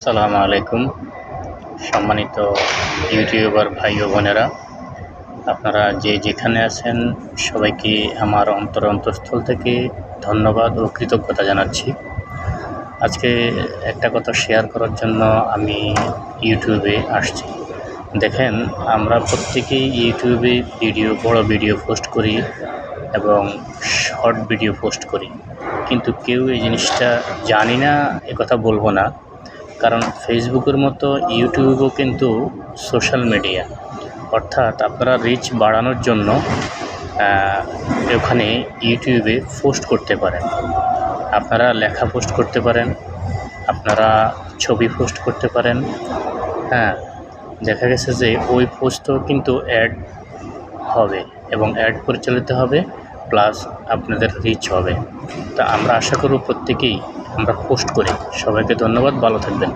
আসসালামু আলাইকুম। সম্মানিত ইউটিউবার ভাই ও বোনেরা, আপনারা যে যেখানে আছেন সবাইকে আমার অন্তরস্থল থেকে ধন্যবাদ ও কৃতজ্ঞতা জানাচ্ছি। আজকে একটা কথা শেয়ার করার জন্য আমি ইউটিউবে আসছি। দেখেন, আমরা প্রত্যেকেই ইউটিউবে বড় ভিডিও পোস্ট করি এবং শর্ট ভিডিও পোস্ট করি, কিন্তু কেউ এই জিনিসটা জানি না একথা বলবো না। কারণ ফেসবুকের মতো ইউটিউবও কিন্তু সোশ্যাল মিডিয়া, অর্থাৎ আপনারা রিচ বাড়ানোর জন্য ওখানে ইউটিউবে পোস্ট করতে পারেন। আপনারা লেখা পোস্ট করতে পারেন, আপনারা ছবি পোস্ট করতে পারেন। হ্যাঁ, দেখা গেছে যে ওই পোস্টও কিন্তু অ্যাড হবে এবং অ্যাড পরিচালিত হবে, প্লাস আপনাদের রিচ হবে। তা আমরা আশা করব প্রত্যেকেই আমরা পোস্ট করি। সবাইকে ধন্যবাদ, ভালো থাকবেন।